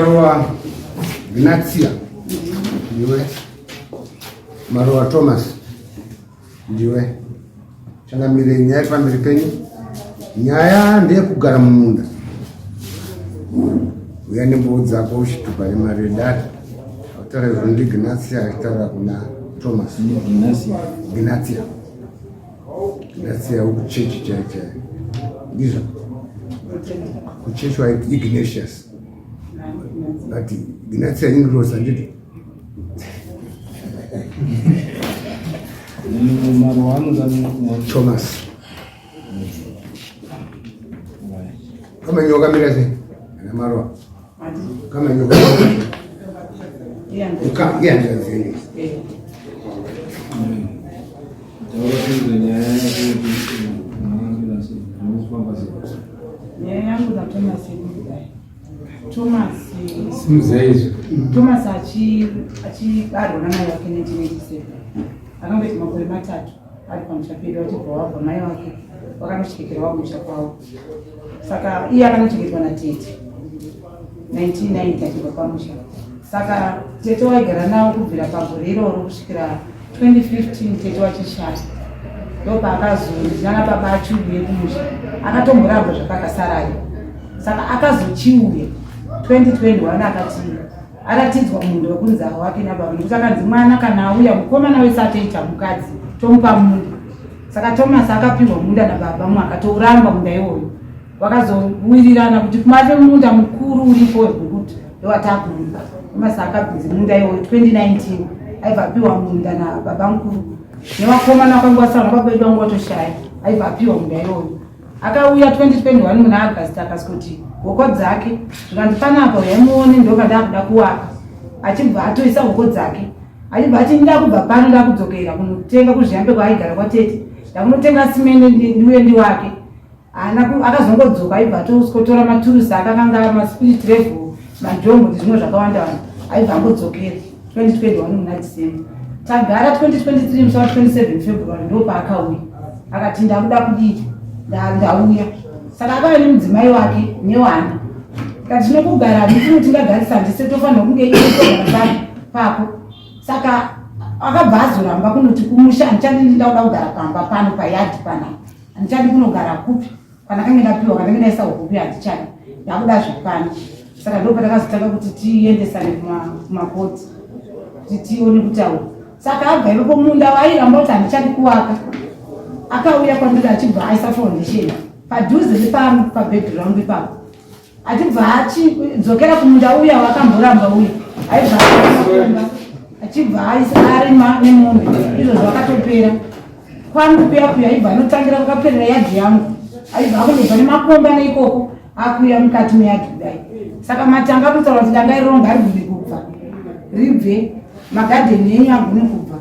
Maruwa Gnatia ndiwe, Maruwa Thomas ndiwe. Changamire nyaya pamberi penyu. Nyaya ndeyekugara mumunda. Uya nemboo dzako uchitupa nemaredari. Autaura izvo ndi Gnatia achitaura kuna Thomas. Gnatia ukuchechi chaicho. Ndizvo kuchechi wa Ignatius. But Gnatia English anditi. Thomas. Kama nyoka mirase na Marwa. Kama nyoka. Yanga zeni. Thomas achibarwa naye wake 1987 akangoti makore matatu ari pamuchapiri wachibva wabva mai wake wakanochekera wamusha kwavo, saka iye akanocheketwa natete 1990 achibva pamusha. Saka tete waigara nawo kubvira pagore iroro kusvikira 2015 tete wachishaya, ndopaakazonana baba achiuye kumusha, akatomborabva zvakakasarayo. Saka akazochiuye 2021 akati aratidzwa munhu wekunzi wake nababa, nekuti akanzi mwana kana auya mukomana wese atoita mukadzi tomupa munda. Saka Thomas akapiwa munda nababa, akatouramba munda iwoyo, wakazowirirana kuti kumave munda mukuru uripo wekuti ndowatakumba. Thomas akabvisa munda iwoyo 2019 aibva apiwa munda nababa mukuru, nevakomana kwangu wasara baba edu wangu watoshaya aibva apiwa munda iwoyo. Akauya 2021 muna August akasikuti hoko dzake zvikandifana apa yamuone ndoka ndakuda kuwaka, achibva atoisa hoko dzake, achibva ati ndida kubva pano ndakudzokera kunotenga kuzviyambe kwaaigara kwatete, ndakunotenga simende ndiuye ndiwake. Akazongodzoka aibva atoskotora maturusi akakanga maspirit level majombo nezvimwe zvakawanda wanda, aibva angodzokera 2021 muna December. Tagara 2023 musi wa 27 February ndopaakauya akati ndakuda kudii ndauya. Saka akava nemudzimai wake newana, kati tinokugara ndifuna tingagarisa ndise tofanira kunge iitogara papo. Saka akabva azoramba kunoti kumusha handichadi ndinda kugara pamba pano payadhi pana, handichadi kunogara kupi, kana kange ndapiwa kana kange ndaisa hukupi handichadi, ndakuda zvapano. Saka ndipo patakazotanga kuti tiendesane kumakoti kuti tione kutaura. Saka abva ipapo munda wairamba kuti handichadi kuwaka, akauya kwandiri achibva aisa foundation padhuze nepabhedhiramundi ipapo, achibva achidzokera kumunda uya wakamboramba uya, aibva achibva arima nemombe, izvo zvakatopera. Kwangu kuya aibva anotangira kukaperera yadhi yangu, aibva akunobva nemakomba neikoko akuya mukati meyadhi kudai. Saka matanga kutaura kuti danga ironga rigone kubva ribve magadheni enyu agone kubva.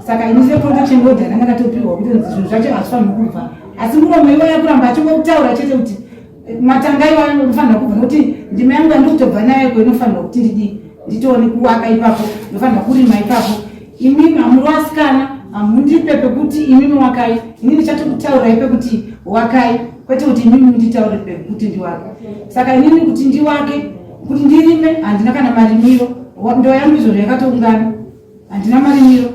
Saka inise protection order ndanga ndatopiwa kuti zvinhu zvacho hazvifaniri kubva, asi muromo iwaya kuramba achingokutaura chete kuti matanga iwaya anofanira kubva, nokuti ndima yangu yandikutobva nayo inofanira kuti nditoone kuwaka ipapo, ndofanira kurima ipapo. Imimi hamuri vasikana, hamundipe pekuti imimi wakai, ini ndichatokutaurai pekuti wakai, kwete kuti imimi nditaure pekuti ndiwake. Saka inini kuti ndiwake, kuti ndirime, handina kana marimiro, ndo yangu izvozvo yakatoungana, handina marimiro.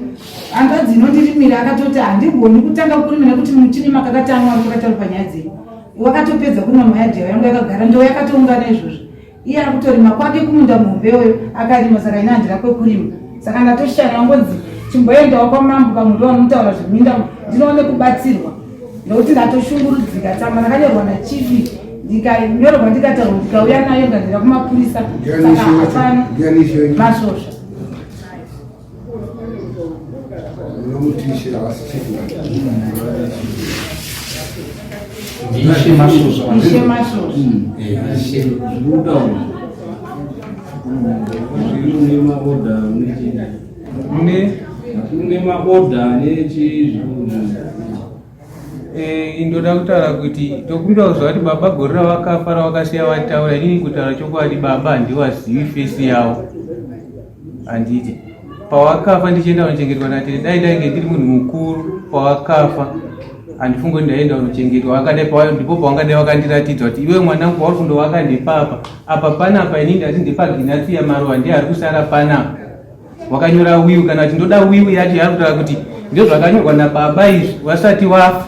Anga dzinondirimira akatoti handigoni kutanga kurima nekuti muchirima kakatanga wakataura panyaya dzenyu. Wakatopedza kurima mayadhi yangu yakagara ndo yakatoungana izvozvo. Iye akutorima kwake kumunda muhombeyo akarima, saka ine handira kwekurima. Saka ndatoshana ngodzi chimboendawo kwamambo pamunhu wanotaura zveminda ndinoone kubatsirwa, nokuti ndatoshungurudzika. Tsamba ndakanyorwa nachifi ndikanyorwa ndikataurwa ndikauya nayo ndikandira kumapurisa. Saka hapana masvosva unomutishira wasichifuna Ishe masvosva indoda kutaura kuti tokumbira kuzva kuti baba gore ravakafa ravakasiya vataura, inini kutaura chokwadi baba handiwazivi fesi yavo, handiti pawakafa ndichienda kunochengetwa natete, dai ndainge ndiri munhu mukuru pawakafa handifungo ndaenda unochengetwa ndipo pawangadai wakandiratidza kuti iwe mwanangu wauri kundowaka ndepapa apa panapa ini ndati ndepaginasi yamaruwa ndiye ari kusara panapa wakanyora wiwu kana kuti ndoda wiwu yacho yari kutaura kuti ndo zvakanyorwa nababa izvi wasati wafa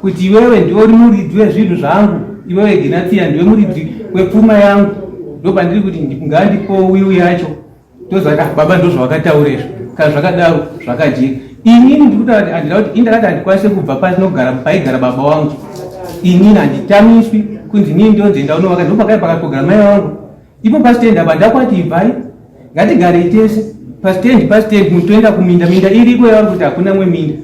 kuti iwewe ndiwe uri muridzi wezvinhu zvangu iwewe ginasiya ndiwe muridzi wepfuma yangu ndopandiri kuti ngandipo wiwu yacho ndozvaka baba ndozvawakataurezvo kana zvakadaro zvakajeka inini ndikutaura kuti handida kuti indakati handikwanise kubva pasi nogara paigara baba wangu inini handitamiswi kunzi nini ndonzi ndaunowaka ndopakai pakatogara mai vangu ipo pasitendi apa ndakwati ibvai ngatigarei tese pasitendi mutoenda kuminda minda iriko yavari kuti hakuna mwe minda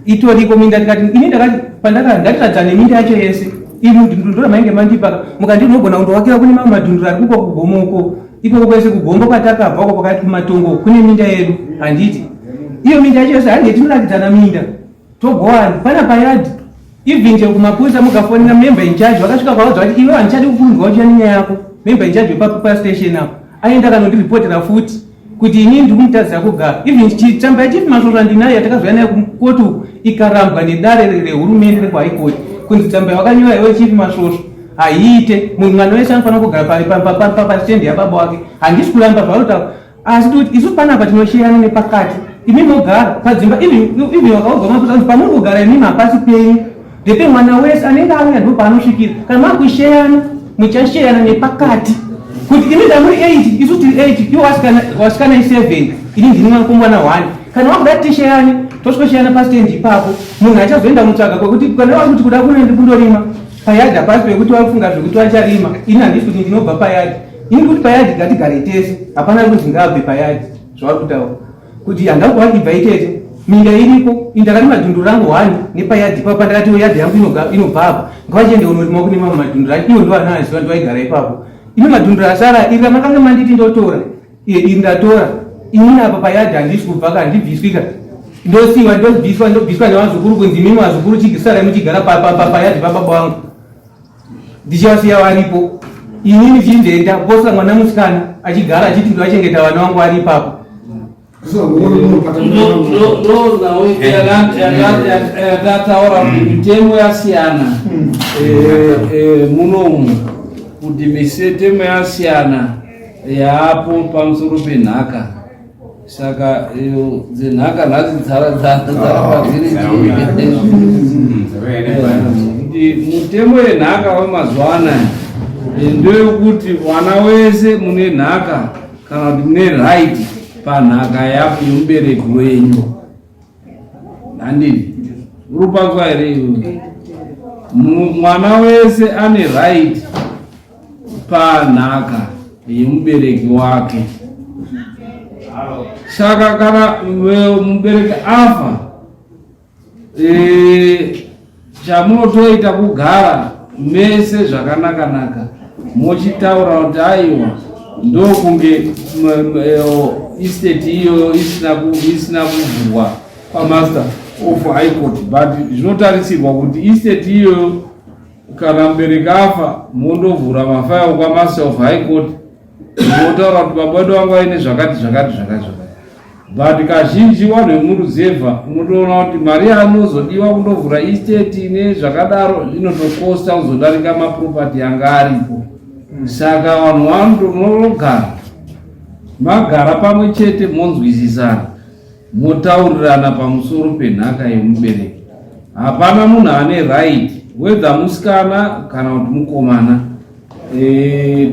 itoriko minda tikati ini ndakati pandaka ndatiradza neminda yacho yese iri ndundura mainge mandipaka mukandinogona kundowakira kune mamwe madhundura ari kuko kugomoko ikoko kwese kugombo kwatakabvako pakati kumatongo kune minda yedu handiti iyo minda yacho yose hange tinoratidzana minda togowani pana payadhi ibvinje kumapurisa mukafonera member incharge vakasvika kwaudzwa kuti iwe handichadi kukumbwa uchiya nenyaya yako member incharge wepastation apo aenda kanondiripotera futi kuti inini ndikumutadzira kugara even chitsamba yachifi masvosva ndinayo yatakazoya nayo kukotu ikarambwa nedare rehurumende rekwaikoti kunzi tsamba yawakanyora iwe chifi masvosva haiite munhu mwana wese anofanira kugara pasitendi yababa wake handisi kuramba zvautaura asi kuti isu panapa tinosheyana nepakati imi mogara padzimba even wakaudza mapusa pamuri kugara imimi hapasi penyu ndepe mwana wese anenge auya ndo paanosvikira kana makusheyana muchasheyana nepakati kuti imi damuri 8 isu tiri 8 iwo wasikana 7 ini ndini mwanakomana 1 kana wakuda tisheyane tosvikosheyana pasitendi ipapo munhu achazoenda mutsvaga kwekuti kana wakuti kuda kunoendi kundorima payadhi hapasi pekuti wafunga zvekuti wacharima ini handisi kuti ndinobva payadhi ini kuti payadhi ngatigare tese hapana kuti ngabve payadhi zvavari kutaura kuti handakuvakibva itete minda iriko indakati madhundu rangu 1 nepayadhi ipapo pandakati yadhi yangu inobva apa ngavachiende unorima kune mamwe madhundu rangu iwo ndoanaziva ndoaigara ipapo ine madhundu asara iri ramakanga manditi ndotora iri ndatora inini apa payadhi handisi kubvaka handibviswika ndosiwa ndobviswa nevazukuru kunzi mimi vazukuru chigisara muchigara payadhi pababa wangu ndichivasiya varipo inini chindenda posa mwana musikana achigara achiti ndoachengeta vana vangu vari ipapo ndataura kuti mitemo yasiyana munomu kuti mitemo yasiyana yaapo pamusoro penhaka saka dzenhaka nhasi dzarapadziri kuti mutemo yenhaka wemazuva anaya ndeyekuti mwana wese mune nhaka kana kuti mune right panhaka yapo yomubereki wenyu handii urupatswa here mwana wese ane right panhaka yemubereki wake saka kana mubereki afa chamunotoita kugara mese zvakanaka mochitaura kuti aiwa ndokunge estate iyo isina kuvhurwa pamaster of high court but zvinotarisirwa kuti estate iyo kana mubereki afa mondovhura mafairo kwamaster of high court motaura kuti baba wedu wangu aine zvakati but kazhinji vanhu vemuruzevha unotoona kuti mari anozodiwa kundovhura estate nezvakadaro inotokosta kuzodarika maproperty anga aripo saka vanhu vanotogara magara pamwe chete monzwisisana motaurirana pamusoro penhaka yemubereki hapana munhu ane right wedha musikana kana kuti mukomana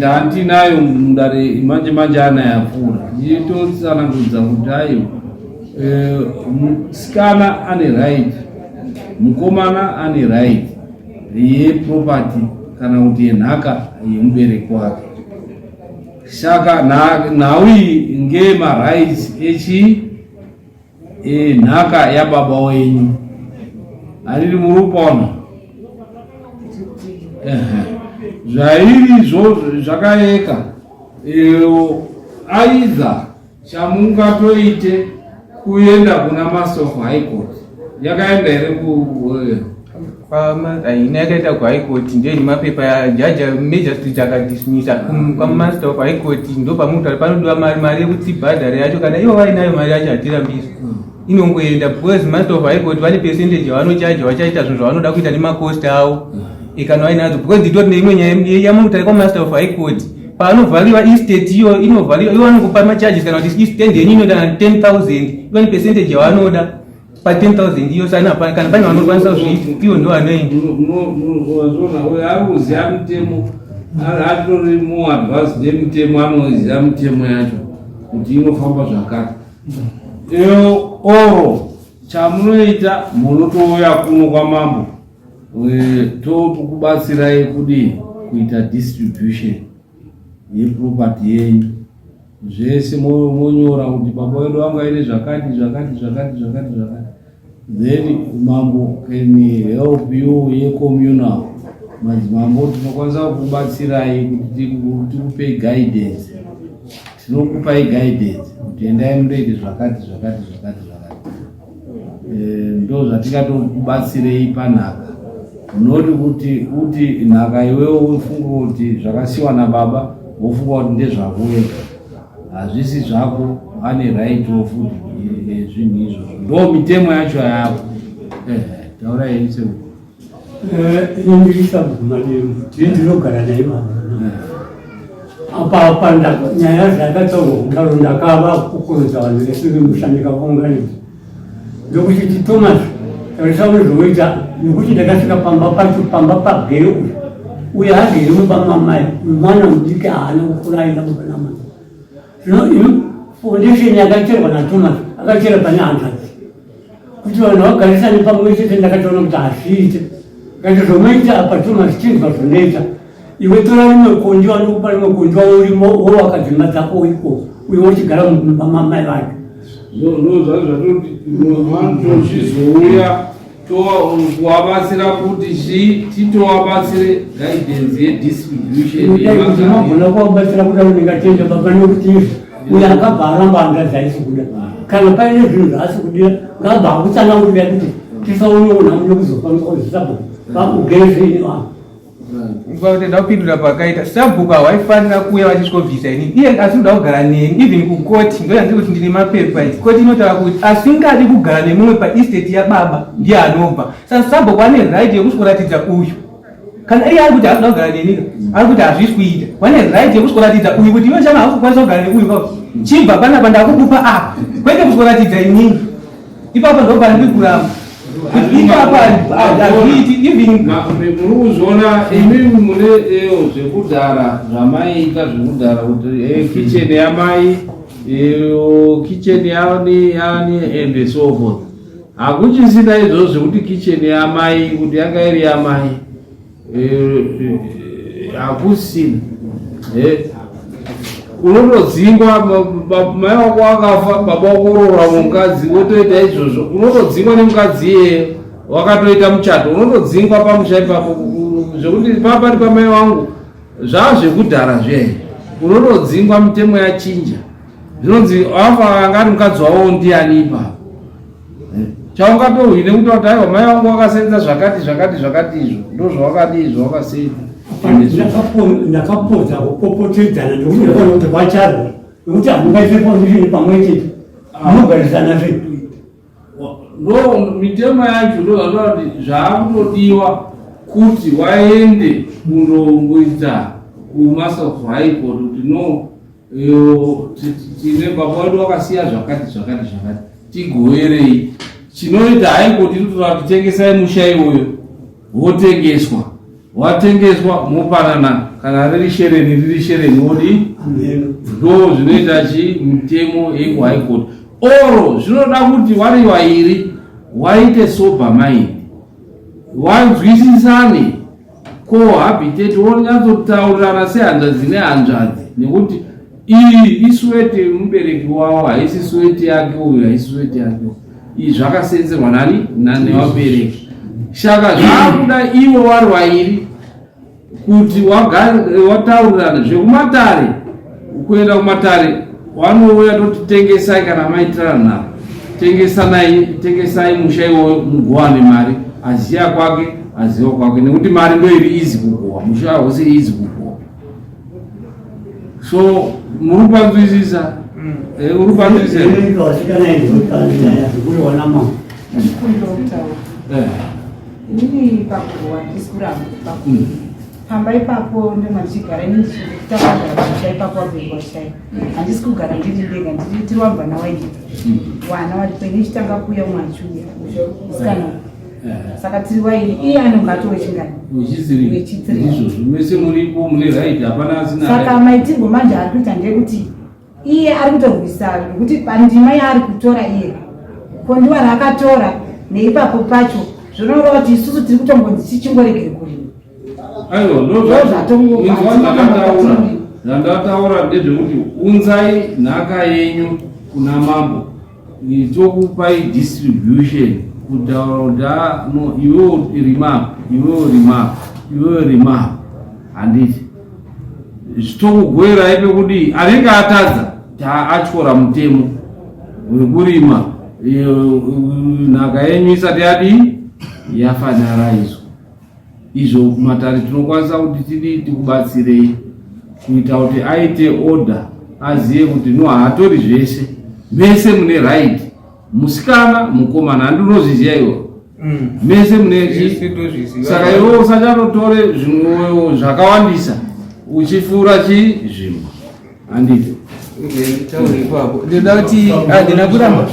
taantinayo mudare manje anayapfuura ichitotsanangudza kuti ayo musikana ane right mukomana ane right yeproperty kana kuti yenhaka yemubereki wake saka nhau iyi ngemarights nhaka yababa wenyu hariri murupaona zvairi zvakaeka aidha chamungatoite kuenda kuna master of high court yakaenda here haina yakaita kuhigh court ndeni mapepa yajaja majesty akadismisa kwamaster of high court ndo pamunhu ari panodiwa mari yekuti bhadhari yacho kana ivo vainayo mari yacho hatirambisa inongoenda because master of high court vane percentage yavanochaja vachaita zvinhu zvavanoda kuita nemacost avo ikana vainadzo because nditori neimwe nyaya yamutari kwamaster of high court paanovhariwa estate iyo inovhariwa ivo vanokupa macharges kana kuti stand yenyu inoda 10,000 ivo percentage yavanoda pa 10,000 iyo sana kana pane vanokwanisa kuzviita ivo ndo vanoenda ari kuziva mutemo atori muadvance nemutemo anoziva mutemo yacho kuti inofamba zvakati oro chamunoita munotouya kuno kwamambo tokubatsirai kudi kuita distribution yeproperty yenyu zvese monyora kuti baba wedu wangu aine zvakati then mambo can help you yecommunal madzimambo tinokwanisa kubatsirai kuti tikupei guidance tinokupai guidance kuti endai mundoite zvakati ndo zvatingatokubatsirei panhaka noti kuti nhaka iwewo ufunga kuti zvakasiyiwa nababa wofunga kuti ndezvako wega hazvisi zvako ane right wofuti zvinhu izvozvo ndo mitemo yacho yako taurai se inondisa kumademu ndinogara naye mavana apa nyaya dzakatsaurwa ndakava kukuruza vanhu vese vemushandika kwaunganidza ndokuti Thomas tarisa unezvoita nekuti ndakasvika pamba pabheu uye haziri mubama mai mwana mudiki haana kukura aina mubana mai zvino foundation yakacherwa naThomas akachera pane hanzvadzi kuti vanhu vagarisane pamwe chete ndakatoona kuti hazviite kati zvomoita apa Thomas chinzwa zvonoita iwe tora rimwe konji vanokupa rimwe konji waurimo wowakadzimba dzako iko uye wochigara mubama mai vake ndozvazvatochizouya towabatsira kuti titowabatsire guidance yedistribution kuwabatsira kuda ndingatenda baba nekuti uyo akabva aramba angazaisi kuda kana paine zvinhu zvaasi kudira ngabva akutsanangurira kuti tisaunoona muno kuzokwanisa kuzisabhuku vakugezveini vanhu ndauda kupindura pakaita sabhuku hawaifanira kuuya vachisvika ini iye asinoda kugara neni even kukoti ndoyanzi kuti ndine mapepa koti inotaura kuti asingadi kugara nemumwe paestate yababa ndiye anobva saka sabhuku ane right yekusvoratidza uyu kana iye ari kuti asinoda kugara neni ari kuti hazvisi kuita wane right yekusvoratidza uyu kuti iwe chama hakukwanisa kugara neuyu chibva panapa ndakukupa apa kwete kusvoratidza inini ipapo ndobva ndikuramba murikuzona imi mune zvekudhara zvamaita zvekudhara kuti kicheni yamai kicheni yani and so forth hakuchisina izvozvo zvekuti kicheni yamai kuti yanga iri yamai hakusina unotodzingwa mai wako wakafa baba wako urora mukadzi wotoita izvozvo unotodzingwa nemukadzi iyeyo wakatoita muchato unotodzingwa pamusha ipapo zvekuti papari pamai wangu zvava zvekudhara zve unotodzingwa mitemo yachinja zvinonzi afa anga ari mukadzi wavo ndiani ipapo chaungatohwine kuti aiwa mai wangu wakasenza zvakati izvo ndo zvawakadii zvawakasenza ndakapodza kupopotedzana nekuti ndakaona kuti vacharwa nekuti hamungaise foundation pamwe chete munogarisana zvekuita ndo mitemo yacho ndozvanoa kuti zvaakutodiwa kuti waende kunongoita kumaster of high court kuti no tine baba wedu wakasiya zvakati tigoverei chinoita high court inotora kuti tengesai musha iwoyo wotengeswa watengeswa mopanana kana riri shereni wodi ndo zvinoita mitemo yekuhigh court oro zvinoda kuti vari vairi waite sober mind wanzwisisane cohabitate wonyatsotaurana sehanzvadzi nehanzvadzi nekuti iyi iswete mubereki wavo haisi swete yake uyu haisi swete yake izvi zvakasenzerwa nani nevabereki shaka zvakuda ivo vari vairi kuti wataurirana zvekumatare kuenda kumatare wanouya toti tengesai kana maitirana navo tengesai musha iwoyo mugowane mari aziya kwake aziwa kwake nekuti mari ndo iri izi kugowa musha wose izi kugowa so muri panzwisisa urupandirise inini pakuwa ndisikuramba pamba ipapo ndemwandichigara ini takagara pamusha ipapo wabhengwa shai handisi kugara ndiri ndega ndiri wamvana waidita wana wadipeni chitanga kuya mwachuya musikana saka tiri waini iye anonga atowechingani wechitiriizvozvo muripo mune raiti hapana asina saka maitirwo manje ari kuita ndekuti iye ari kutorwisa nokuti pandima yaari kutora iye ko ndiwa raakatora neipapo pacho zvinoreva kuti isusu tiri kutongonzi tichingorege kurima zvandataura ndezvekuti unzai nhaka yenyu kuna mambo tokupai distribution kutaura kuti iwewo rima handiti zvitokugoerai pekuti anenge atadza atyora mutemo wekurima nhaka yenyu isati yadii yafanaraizwa. Izvo matare tinokwanisa kuti tidi tikubatsirei kuita kuti aite order aziye kuti no hatori zvese mese mune right musikana mukomana handinozviziva iwo mese mune saka iwo usachatotore zvinhu zvakawandisa uchifura chizvimwe handiti ndoda kuti handina kuramba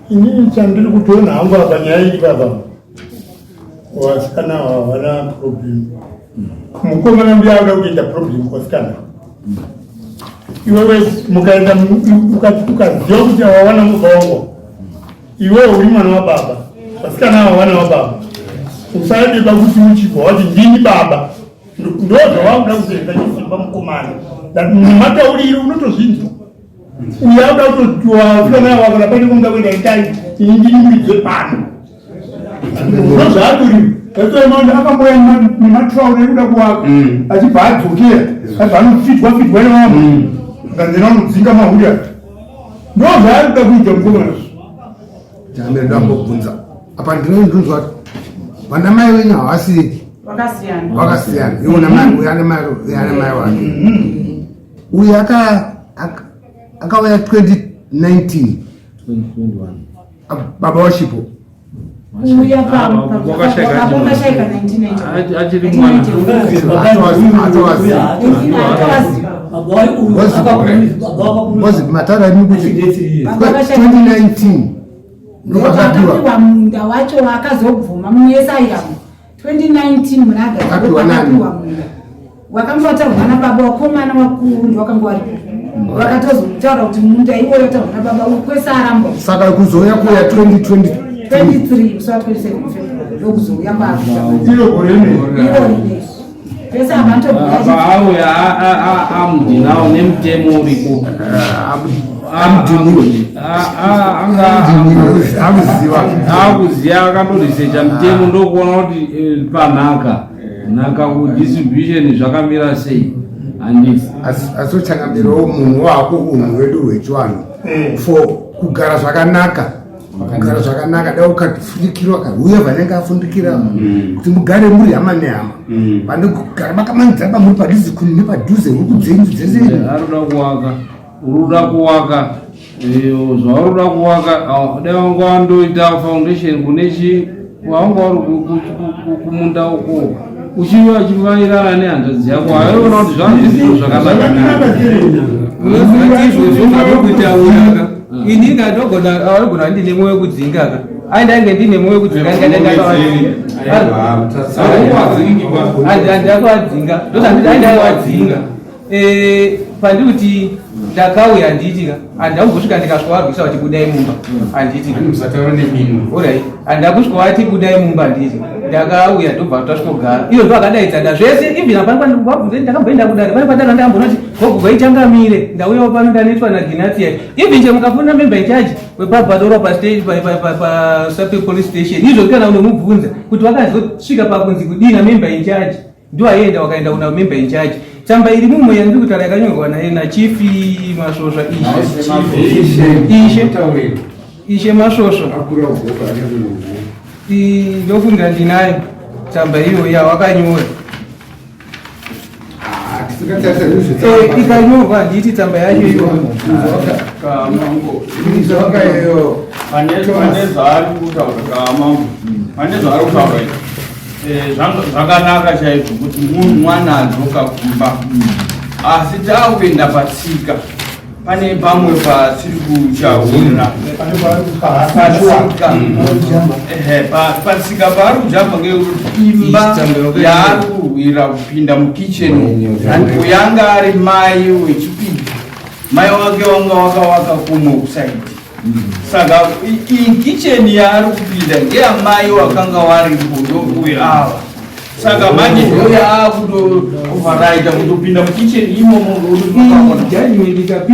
inini chandiri kutoona hangu apa nyaya iyi baba vasikana havana problem mukomana mbiyauda kutoita problem kuvasikana iwewe mukaenda ukaziva kuti havawana mubva wangu iwewe uri mwana wababa vasikana havana wababa usadeba kuti uchibva wati ndini baba ndo zvawauda kuzoenda chisimba mukomana nematauriri unotozvinzwa uyauda kutotiwafilana wakana pane kunga kuenda itai indinimuridze pano ndozvaaduri etoemanda akamboya nematraura ekuda kuwaka achibva adzokera abva anofitwa nevamwe nganzena anodzinga mahuya ndozvaaruda kuita mukomana chamenda mbobvunza apa ndinondinzwa kuti vana mai wenyu havasiri vakasiyana iwo namai uyu ane mai wake uyu akauya 2019 baba washipo achiri mwana was matara ni kuti 2019 ndokakapiwa munda wacho wakazobvuma muyesairamu 2019 munagaakapiwa munda wakambotaurwana baba wakomana wakuru ndowakambowaripo wakatozotaura kuti munda iwoyo taurwana baba ukwesaramba saka kuzoya kuya 2023 musi wa 27 February ndokuzoya mbaiwoine pese avauya amudhinawo nemutemo uripo akuziva akandorisecha mutemo ndokuona kuti panhaka kudistribution zvakamira sei handisi asochangamirawo munhu wako unhu wedu hwechivanhu for kugara zvakanaka dai ukafundikirwa kauya vanenge afundikira kuti mugare muri hama nehama pane kugara makamanzaba muri padhuze kuni nepadhuze huku dzenyu dzese uruda kuwaka zvaruda kuwaka dai wanga wandoita foundation kunechi wanga wari kumunda uko uchiva chivairana nehanzvadzi yako aiona kuti zvazvizvo zvakanakanizvozvoakuitauraka ini ngatogona aigona ndine mwoyo wekudzingaka aindainge ndine mwoyo wekudzingaka handakwadzinga ndozvandaidaiwadzinga pandiri kuti ndakauya handiitika handakuzvosvika ndikasvikawarwisa kuti budai mumba handiitika handakusvika wati budai mumba handiitika ndakauya ndobva tasvikogara iyo ndo akadaidzana zvese even apavabvunze ndakamboenda kudare pane pataka ndakambonati gogogwa ichangamire ndauyawo pano ndanetwa naginatsia even chemukafunda member incharge wepabhadoro pasape police station izvo kana unomubvunza kuti wakazosvika pakunzi kudina member incharge ndo aienda wakaenda kuna member incharge tsamba iri mumwe yandiri kutaura yakanyorwa nachifi masvosva ishe masvosva ndofunga ndinayo tsamba iyoya wakanyora ikanyorwa nditi tsamba yacho iyoyo pane zvaari kutaura kaamambo pane zvaari kutaura zvakanaka chaizvo kuti mwana adzoka kumba asi taakuenda patsika pane pamwe patiri kuchaona patsika paari kujamba ngekuti imba yaari kurwira kupinda mukicheni kuyanga ari mai wechipiri mai wake wanga wakawaka kumwe kusaidi saka kicheni yaari kupinda ngeyamai wakanga waripo ndokuweava saka manje ndo yaakutooverita kutopinda mukicheni imomo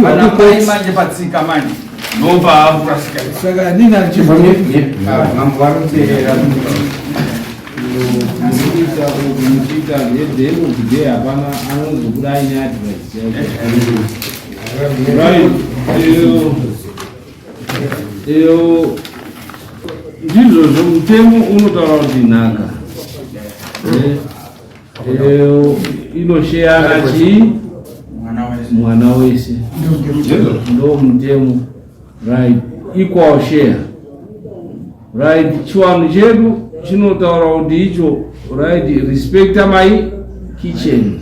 ana mai manje patsika manje ndopaakurasikaa saka ndinachivamambo varoteera muchiita zvedhemo today hapana anozobuda aine advice iyo ndizvozvo mutemo unotaura kuti nhaka inosheyana chii mwana wese ndo mutemo right equal share right chiwanhu chedu chinotaura kuti icho right respecta my kitchen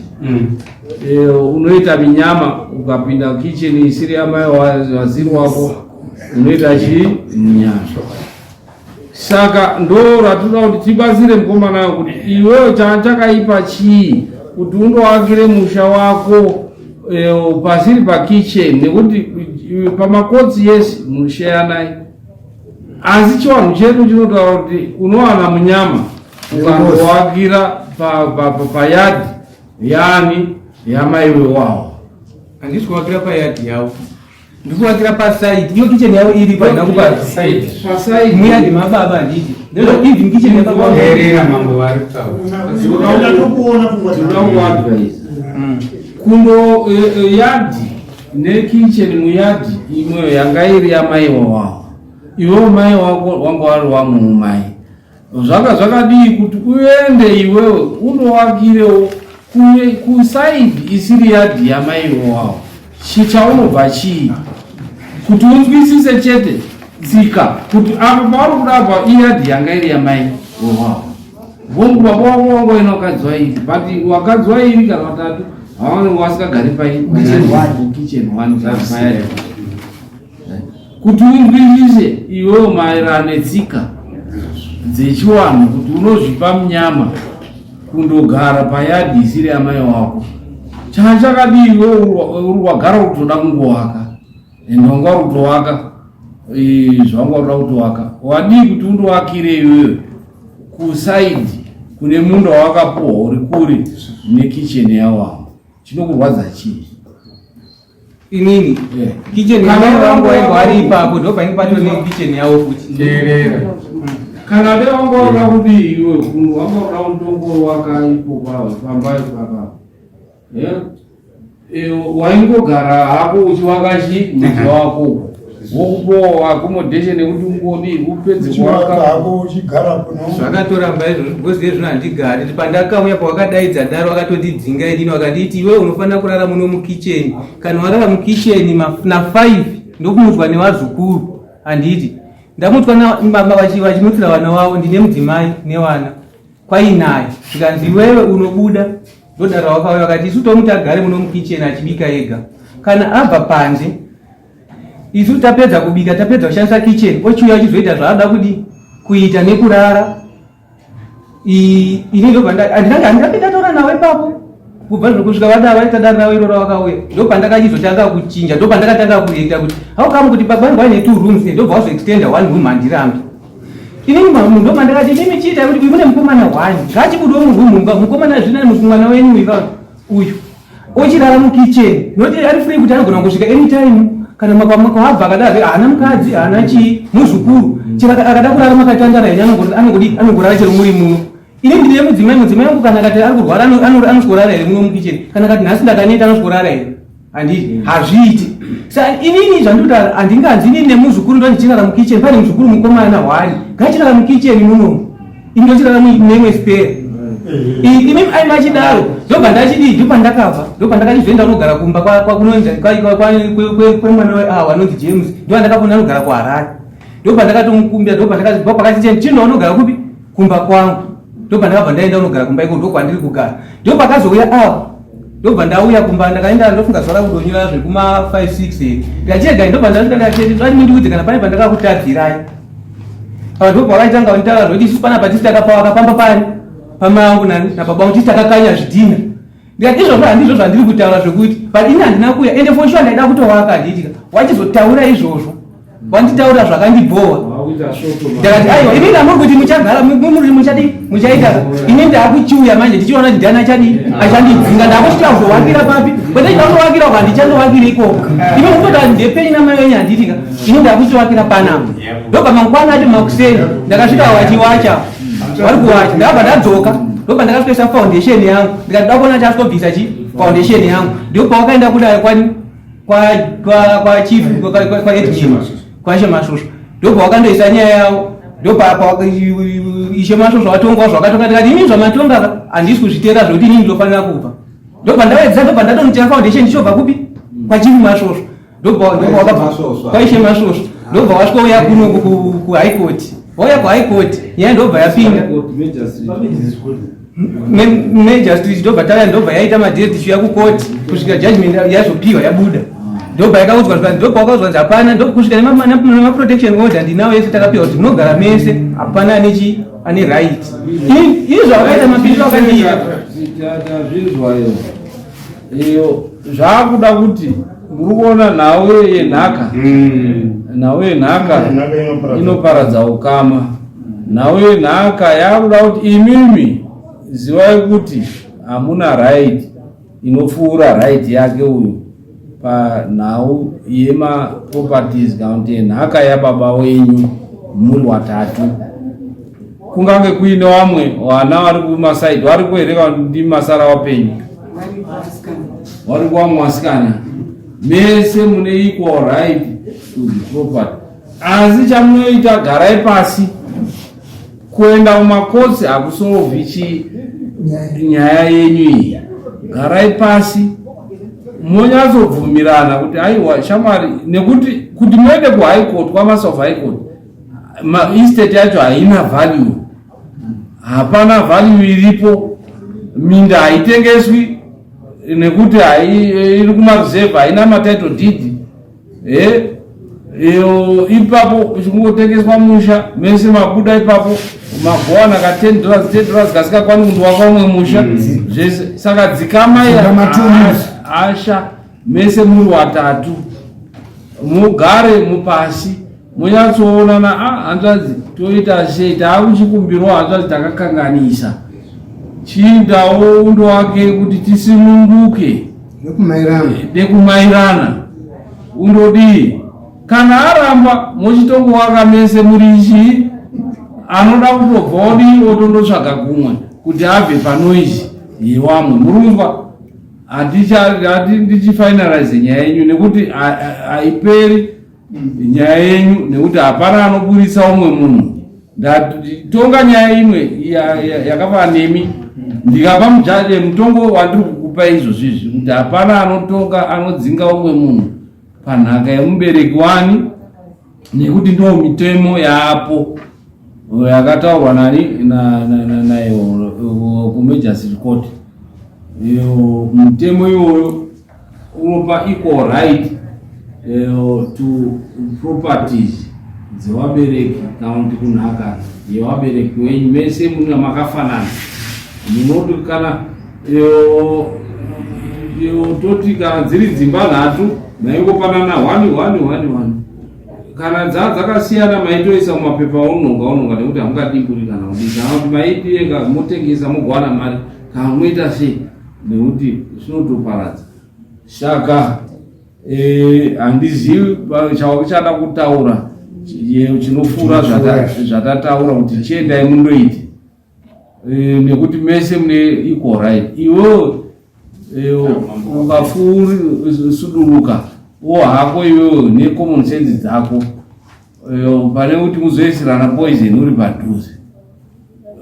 unoita minyama ukapinda kitchen isiri yamai waziri wako unoita chii minyama saka ndo ratoda kuti tibatsire mukomana kuti iwewe chakaipa chii kuti undoakire musha wako pasiri pakitchen nekuti pamakotsi yesi munosheyanai asi chiwanhu chedu chinotaura kuti unowana munyama ukandoakira payadhi yani yamaiwe wawo handisi kuakira payadhi yavo ndikuakira pasaidi iyo kicheni yavo iri pasaidi muyadhi mababa handiti even kicheni yavaerera mambo vari kundo yadhi nekicheni muyadhi imweyo yanga iri yamaiwa wawo iwewo mai wako wanga wari wamumai zvakadii kuti uende iwewe undowakirewo kusaidi isiri yadhi yamaiwa wawo chichaunobva chii kuti unzwisise chete tsika kuti apa pauri kudabva iyadhi yanga iri yamai wawo vongu baba wako wangoina wakadzi wairi but wakadzi wairi kana vatatu havanenge vasikagari kitchen one kuti unzwisise iwewo maererano netsika dzechiwanhu kuti unozvipa munyama kundogara payadhi isiri yamai wako chachakadii iwewe uri wagara kutoda kungowaka ende wanga uri kutowaka zvawanga uroda kutowaka wadii kuti undowakire iwewe kusaidi kune munda wakapuhwa uri kuri nekicheni yawangu chinokurwadza chii inini kicheni yavo vari ipapo ndo painge pato nekicheni yavo futi ndeerera kana de wanga uroda kuti iwe kunhu wanga uroda kundongowaka ipo pambai papa waingogara hako uchiwaka chii mudzi wako wokupowa accommodation nekuti ungodi upedze zvakatoramba izvo because yezvino handigari pandakauya pawakadaidza daro wakatodidzinga idini wakanditi iwe unofanira kurara muno mukicheni kana warara mukicheni na5 ndokumutswa nevazukuru handiti ndamutswa vachimutsira vana wavo ndine mudzimai newana kwainaye tikanzi iwewe unobuda ndodaro wakauya wakati isu tomuti agare muno mukicheni achibika ega kana abva panze isu tapedza kubika tapedza kushandisa kitchen ochiuya chizoita zvaada kudi kuita nekurara ini ndopandanga handingapinda taura nawe ipapo kubva zvokusvika vada vaita daro nawe irora wakauya ndopandakachizotanga kuchinja ndopandakatanga kuita kuti haukamu kuti baba vangu vaine 2 rooms ndobva wazoextenda 1 room handirambi inini mamu ndopandakati mimi chiita kuti mune mukomana 1 ngachibudiwo murumumba mukomana zvina mwana wenyu ika uyu ochirara mukitchen noti ari free kuti anogona kusvika anytime kana makawabva akadai haana mukadzi haana chii muzukuru akada kurara makatandara ine anogorara chero muri muno ini ndine mudzimai wangu kana kati ari kurwara anosvorara here muno mukicheni kana kati nhasi ndakaneta anosvorara here handiti hazviiti sa inini zvandikuti handinganzi inini nemuzukuru ndondichirara mukicheni pane muzukuru mukomana 1 ngachirara mukicheni munomu ini ndochirara nemwe spare imi ai machidaro ndopandachidii ndopandakabva ndopandakachizoenda kunogara kumba kwakunonzi kwemwana wanonzi James ndopandakafuna anogara kuHarare ndopandakatomukumbira ndopakati chino unogara kupi kumba kwangu ndopandakabva ndaenda unogara kumba iko ndokwandiri kugara ndopakazouya awa ndobva ndauya kumba ndakaenda ndofunga zuva rakudonyora zvekuma 5-6 ndachega ndopandati mundiudze kana pane pandakakutadzirai apa ndipo pakaitanga vanitaura kuti isusu pana patisi takapamba pari pamangu nababangu tisi takakanya zvidhina ndikati izvozvo handizvo zvandiri kutaura zvekuti padini handina kuya ende foshuwa ndaida kutovaka ndiitika wachizotaura izvozvo wanditaura zvakandibhowa ndakati aiwa imi ndamuri kuti muchagara muchaita ine ndaakuchiuya manje ndichiona kuti ndiani achandidzinga ndakuchita kuzovakira papi kwete ndakuvakira uka ndichandovakira ikoko ime kutoti ndepenyu namai wenyu handiitika ine ndakuchivakira panapa ndobva mangwana ati makuseni ndakasvika wachiwacha vari kuwacha ndabva ndadzoka ndobva ndakasvesa foundation yangu ndikati dakuona chasitobvisa foundation yangu ndipo pawakaenda kudai kwa chief kwa edgim kwaishe masvosvo ndobva wakandoisa nyaya yavo ndopapa ishe masvosvo vatongawo zvakatonga tikati imi zvamatonga handisi kuzvitera zvokuti inini ndofanira kubva ndobva ndawedza ndobva ndatonotera foundation ndichobva kupi kwachief masvosvo ndobva wakabva kwaishe masvosvo ndobva wasvika uya kuno kuhigh court wauya kuhigh court nyaya ndobva yapinda major street ndobva tauya ndobva yaita madirect issue yakukoti kusvika judgment yazopiwa yabuda ndobva yakaudzwa ndobva wakauzwa kuti hapana kusvika nemaprotection order ndinawo yese takapiwa kuti munogara mese hapana ane right izvo vakaita mapiriro akandiita zvinzwayo iyo zvaakuda kuti muri kuona nhau yenhaka inoparadza ukama. Nhau yenhaka yakuda kuti imimi zivai kuti hamuna right inopfuura right yake uyu panhau yemaproperties kana kuti nhaka yababa wenyu muri watatu. Kungange kuine vamwe vana vari kumasaidi vari kuereka ndi masara wapenyu vari kuvamwe vasikana mese mune equal right to the property. Asi chamunoita garai pasi kuenda mumakotsi hakusolvhi nyaya yenyu iyi. Garai pasi monyatsobvumirana kuti aiwa shamwari nekuti kuti muende kuhigh court kwamasa of high court estate yacho haina value, hapana value iripo, minda haitengeswi nekuti iri kumareserve haina matitle deed. Ipapo chingotengeswa musha mese mabuda ipapo magowana ka $10 kasikakwani munhu wakaumwe musha zvese. Saka dzikamai asha mese muri watatu mugare mupasi munyatsoonana hanzvadzi toita sei taakuchikumbirwa hanzvadzi takakanganisa chiindawo undo wake kuti tisimunduke nekumairana undodii. Kana aramba mochitongowaka mese muri ichi anoda kutobva odii otondotsvaga kumwe kuti abve panoizi yewamwe. Murunzwa ndichifinalize nyaya yenyu nekuti haiperi nyaya yenyu nekuti hapana anoburisa umwe munhu. Ndatonga nyaya imwe yakava nemi ndikapa mujaje mutongo wandiri kukupa izvozvizvi kuti hapana anotonga anodzinga umwe munhu panhaka yemubereki wani nekuti ndo mitemo yaapo yakataurwa nani nayo kumajor court. Mutemo iyoyo unopa equal right to properties dzevabereki kana kuti kunhaka yevabereki wenyu mese muna makafanana. Munoti kana toti kana dziri dzimba nhatu naingopanana 1 kana dzakasiyana maitoisa mumapepa unonga nekuti hamungadimburi kana kudii kana kuti maitienga motengesa mogowana mari kana moita sei nekuti zvinotoparadza. Saka handizivi chawakuchada kutaura chinopfuura zvatataura kuti chiendai mundoiti nekuti mese mune equal right. Iwewe ukafusuduruka hako iwewe necommon sense dzako pane kuti muzoisirana poison uri padhuze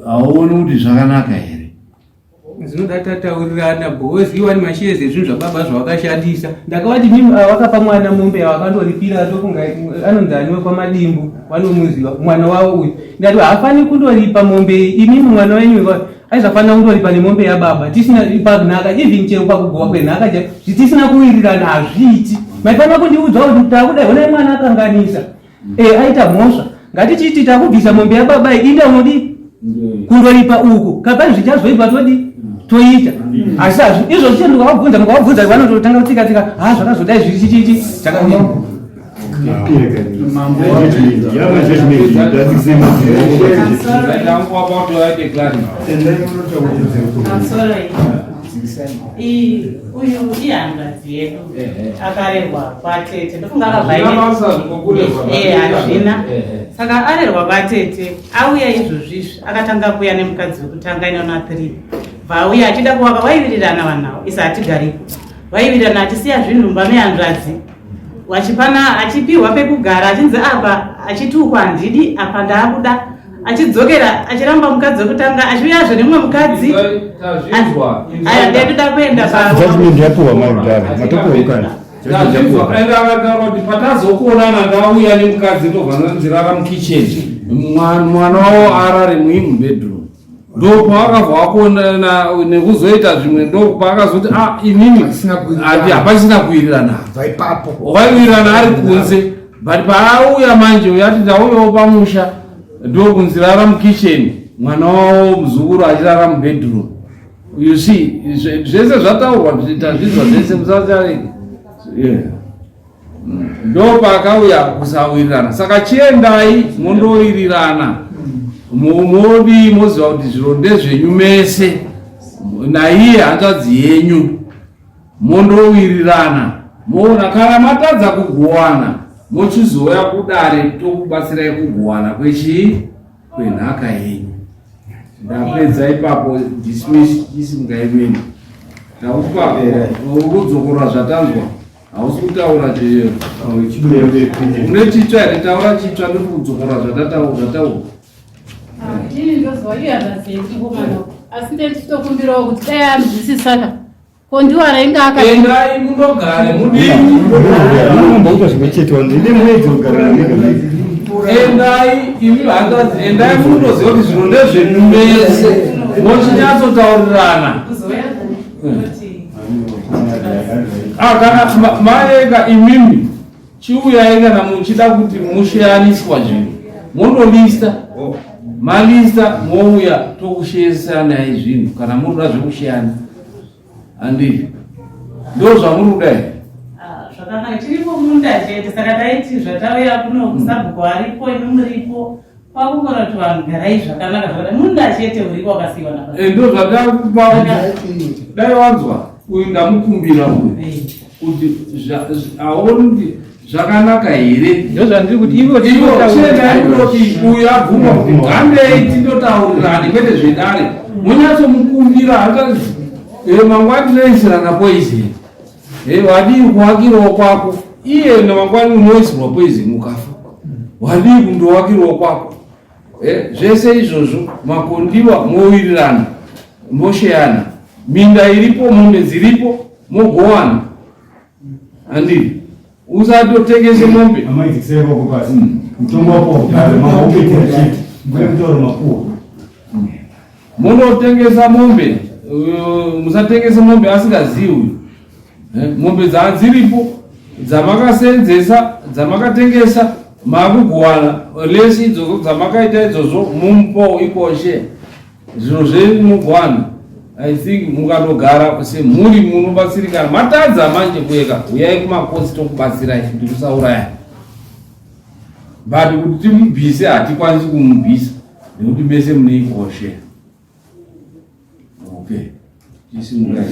hauoni kuti zvakanaka here. Zinoda tataurirana because iwani mashezi zvinhu zvababa zvawakashandisa. Ndakavati wakapa mwana mombe wakandoripira tokunga anonzi aniwe kwamadimbu wanomuziva mwana wavo uyu. Ndati hafani kundoripa mombe imimi mwana wenyu aizafanira kundoripa nemombe yababa tisina pakunaka even chero pakugowa kwenhaka tisina kuwirirana hazviiti. Maifanira kundiudza kuti takuda honai mwana akanganisa aita mhosva ngatichiti takubvisa mombe yababa inda unodi kundoripa uku kapani zvichazoibva todi toita asi izvo zviche mukavabvunza vanototanga kutsika zvakazodai zviri chichichi uyu ihangadzi yedu akarerwa kwatete ndofunga hazvina saka arerwa kwatete auya izvozvizvi akatanga kuuya nemukadzi wekutanga inona 3 vauya achida kuvaka vaivirirana vanhavo isa hatigaripo vaivirirana achisiya zvinhu mumba mehanzvadzi wachipana achipihwa pekugara achinzi apa achitukwa handidi apa ndaakuda achidzokera achiramba mukadzi wekutanga achiuyazve nemumwe mukadzi aya ndetuda kuenda kuti patazokuonana ndauya nemukadzi tobvananzirara mukicheni mwana wavo arare muimubedroom ndopaakabva wakuonana nekuzoita zvimwe ndopaakazoti inini hapasina kuwirirana waiwirirana ari kunze but paauya manje uyati ndauyawo pamusha ndokunzirara mukicheni mwana wavo muzukuru achirara mubedroom. You see zvese zvataurwa tazvizwa zvese musachareke ndopaakauya kusawirirana saka chiendai mondowirirana modi moziva kuti zviro ndezvenyu mese naiye hanzvadzi yenyu mondowirirana moona kana matadza kugowana mochizoya kudare tokubatsirai kugowana kwenhaka yenyu. Ndapedza ipapo dismiss isingaimeni taupa urudzokorwa zvatanzwa hausi kutaura une chitsva here taura chitsva ndokudzokorwa zvataura ini ndozwa iyazazeikukomana asi ndechitokumbirawo kuti dai amzwisisaka kondiwana inga akaendai mundogare munomboita zvimwe chete ndine mwedzi kugara endai imi hanzvadzi endai mundoziva kuti zvino ndezvenyu mese mochinyatsotaurirana kana maega imimi chiuyai kana muchida kuti mushiyaniswa zvinhu mondolista malista mouya tokushiyanai zvinhu kana munoda zvekushiyana handii ndo zvamuri kudai zvakanaka tiripo munda chete saka taiti zvatauya kuno kusabhuku aripo imi muripo kwakungora kuti vanhu garai zvakanaka zvakadai munda chete uripo wakasiyiwa ndo zvatakupa dai wanzwa uyu ndamukumbira uyu kuti aoni zvakanaka here ndozvandiri kuti ivo chiendaikoti uyu abvuma kuti gandei tindotaurirani kwete zvedare munyatsomukumbira hata mangwani tinoisirana poizini wadii kuwakirawo kwako iye namangwani unoisirwa poizini ukafa wadii kundowakirawo kwako zvese izvozvo makondiwa mowirirana mosheyana minda iripo mombe dziripo mogowana handii usatotengese mombe monotengesa mombe musatengese mombe asingazivi mombe dzadziripo dzamakasenzesa dzamakatengesa makugowana lesi idzodzo dzamakaita idzodzo mumupo ikoshe zviro zvemugowana. I think mukandogara semhuri munobatsirikana matadza manje kuweka uyai kumakosi tokubatsirai kuti kusauraya but kuti timubvise hatikwanisi kumubvisa nekuti mese mune ikoshe. Okay, tisimukai.